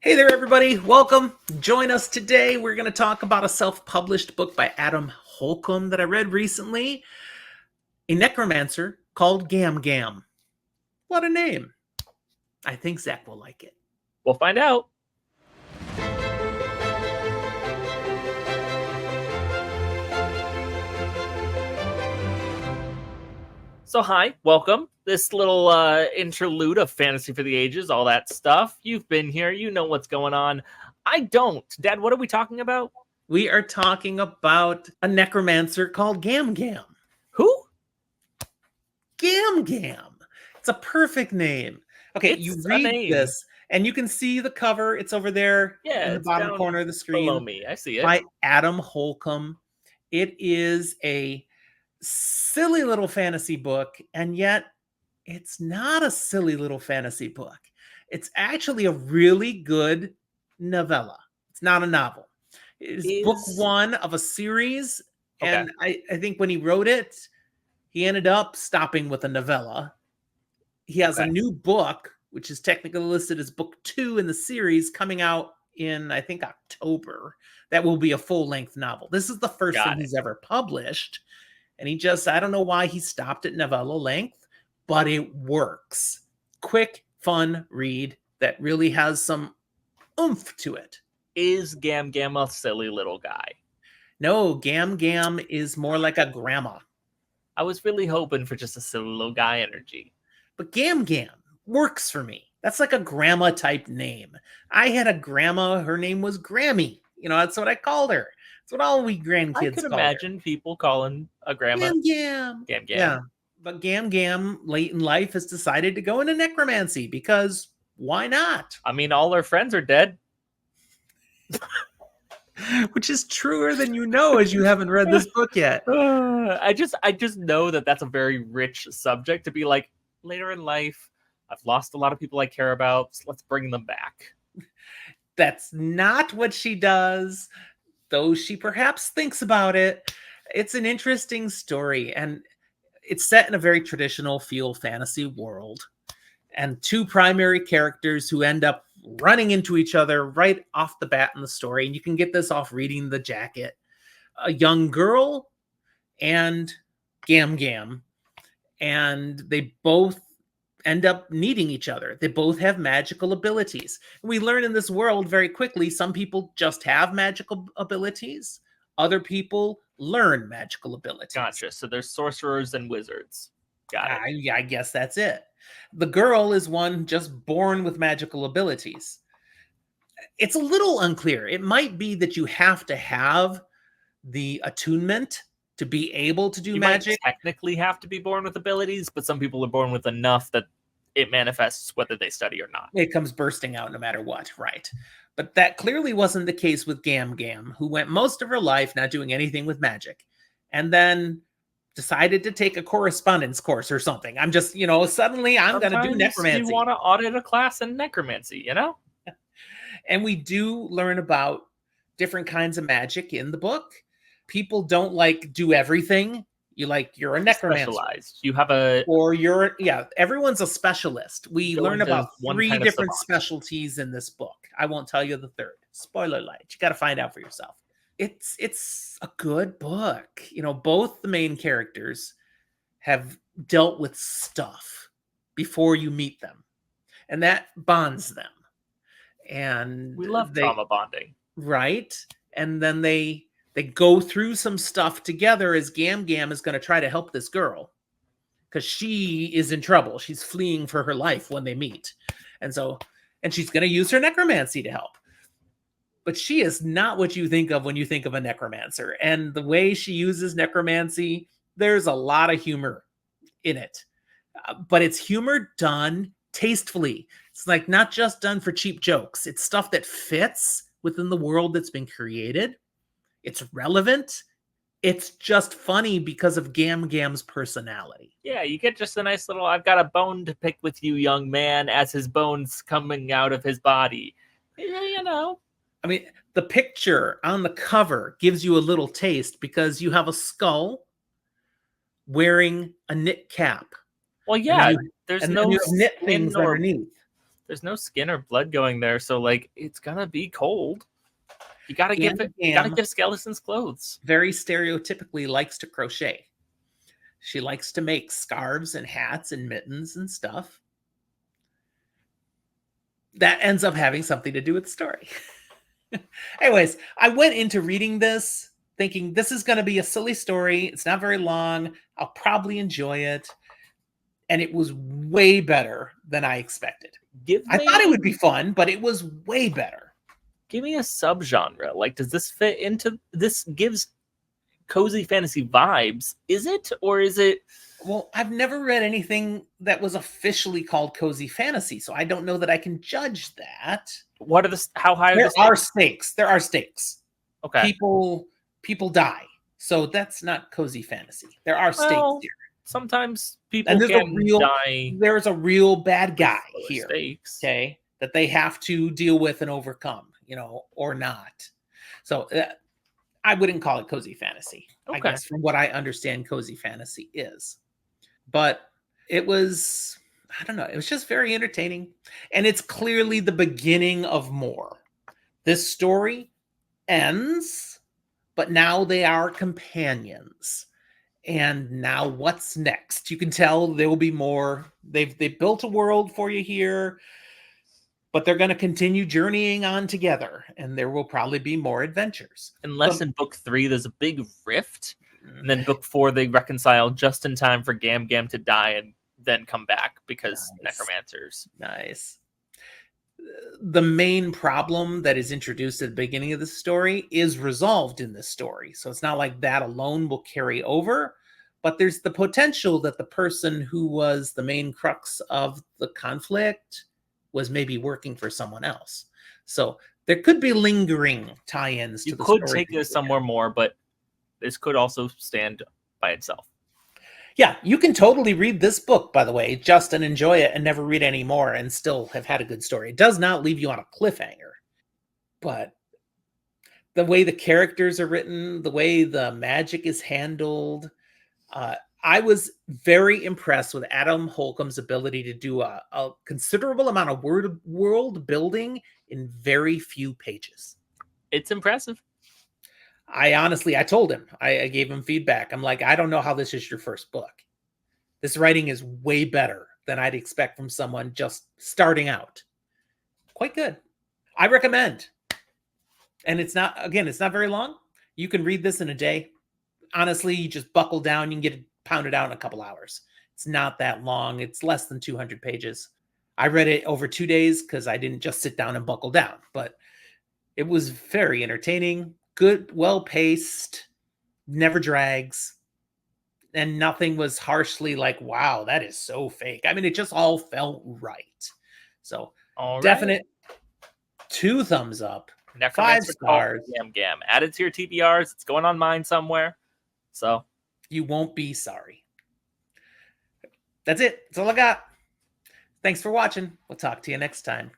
Hey there, everybody. Welcome. Join us today. We're going to talk about a self-published book by Adam Holcomb that I read recently, A Necromancer Called Gam Gam. What a name. I think Zach will like it. We'll find out. So hi, welcome. This little interlude of Fantasy for the Ages, all that stuff. You've been here, you know what's going on. I don't. Dad, what are we talking about? We are talking about a necromancer called Gam Gam. Who? Gam Gam. It's a perfect name. Okay, It's you a read name. this and you can see the cover. It's over there in the it's bottom down corner of the screen. below me. I see it. By Adam Holcomb. It is a silly little fantasy book, and yet it's not a silly little fantasy book. It's actually a really good novella. It's not a novel. It is book one of a series, and I think when he wrote it, he ended up stopping with a novella. He has a new book, which is technically listed as book 2 in the series, coming out in, I think, October. That will be a full-length novel. This is the first thing he's ever published. And he just, I don't know why he stopped at novella length, but it works. Quick, fun read that really has some oomph to it. Is Gam Gam a silly little guy? No, Gam Gam is more like a grandma. I was really hoping for just a silly little guy energy. But Gam Gam works for me. That's like a grandma type name. I had a grandma, her name was Grammy. You know, that's what I called her. That's what all we grandkids call her. I could imagine people calling a grandma Gam Gam. Gam Gam. Yeah, but Gam Gam late in life has decided to go into necromancy because why not? I mean, all her friends are dead. Which is truer than you know, as you haven't read this book yet. I just know that that's a very rich subject to be like, later in life, I've lost a lot of people I care about, so let's bring them back. That's not what she does, though she perhaps thinks about it. It's an interesting story, and it's set in a very traditional feel fantasy world. And two primary characters who end up running into each other right off the bat in the story. And you can get this off reading the jacket. A young girl and Gam Gam. And they both end up needing each other. They both have magical abilities. And we learn in this world very quickly, some people just have magical abilities. Other people learn magical abilities. Gotcha. So there's sorcerers and wizards. Got it. I guess that's it. The girl is one just born with magical abilities. It's a little unclear. It might be that you have to have the attunement to be able to do magic. Might technically have to be born with abilities, but some people are born with enough that it manifests whether they study or not. It comes bursting out no matter what, right? But that clearly wasn't the case with Gam Gam, who went most of her life not doing anything with magic. And then decided to take a correspondence course or something. I'm just, suddenly I'm going to do necromancy. You want to audit a class in necromancy, you know? And we do learn about different kinds of magic in the book. People don't do everything. You're a necromancer. Specialized. You have everyone's a specialist. We learn about 3 different specialties in this book. I won't tell you the third. Spoiler-lite. You got to find out for yourself. It's a good book. Both the main characters have dealt with stuff before you meet them, and that bonds them. And we love trauma bonding, right? And then they go through some stuff together as Gam Gam is going to try to help this girl because she is in trouble. She's fleeing for her life when they meet, and she's going to use her necromancy to help. But she is not what you think of when you think of a necromancer. And the way she uses necromancy, there's a lot of humor in it. But it's humor done tastefully. It's not just done for cheap jokes. It's stuff that fits within the world that's been created. It's relevant. It's just funny because of Gam Gam's personality. Yeah, you get just a nice little, I've got a bone to pick with you, young man, as his bones coming out of his body. I mean, the picture on the cover gives you a little taste because you have a skull wearing a knit cap. Well, yeah, there's no knit things underneath. There's no skin or blood going there, so like it's gonna be cold. You gotta give it. You gotta Gam give skeletons clothes. very stereotypically likes to crochet. She likes to make scarves and hats and mittens and stuff. That ends up having something to do with the story. Anyways, I went into reading this thinking this is going to be a silly story. It's not very long. I'll probably enjoy it. And it was way better than I expected. I thought it would be fun, but it was way better. Give me a subgenre. Like, does this fit into this? Gives cozy fantasy vibes. Is it, or is it? Well, I've never read anything that was officially called cozy fantasy, so I don't know that I can judge that. What are the? How high there are the are stakes? There are stakes. Okay. People die, so that's not cozy fantasy. There are stakes here. Sometimes people and die. There's a real bad guy here, stakes. Okay, that they have to deal with and overcome, or not. So I wouldn't call it cozy fantasy. I guess from what I understand, cozy fantasy is. But it was, I don't know, it was just very entertaining. And it's clearly the beginning of more. This story ends, but now they are companions. And now what's next? You can tell there will be more. They've built a world for you here, but they're going to continue journeying on together, and there will probably be more adventures. Unless in book 3 there's a big rift, and then book 4 they reconcile just in time for Gam Gam to die and then come back because necromancers. Nice. The main problem that is introduced at the beginning of the story is resolved in this story. So it's not like that alone will carry over, but there's the potential that the person who was the main crux of the conflict was maybe working for someone else. So there could be lingering tie-ins to the story. You could take this somewhere more, but this could also stand by itself. Yeah, you can totally read this book, by the way, just and enjoy it and never read any more and still have had a good story. It does not leave you on a cliffhanger. But the way the characters are written, the way the magic is handled, I was very impressed with Adam Holcomb's ability to do a considerable amount of world building in very few pages. It's impressive. I told him, I gave him feedback. I'm like, I don't know how this is your first book. This writing is way better than I'd expect from someone just starting out. Quite good. I recommend. And it's not very long. You can read this in a day. Honestly, you just buckle down. You can get it pounded out in a couple hours. It's not that long. It's less than 200 pages. I read it over 2 days because I didn't just sit down and buckle down. But it was very entertaining. Good, well-paced, never drags, and nothing was harshly like, wow, that is so fake. I mean, it just all felt right. So definite 2 thumbs up, Necromancer 5 stars. Gam Gam. Add it to your TBRs. It's going on mine somewhere. So you won't be sorry. That's it. That's all I got. Thanks for watching. We'll talk to you next time.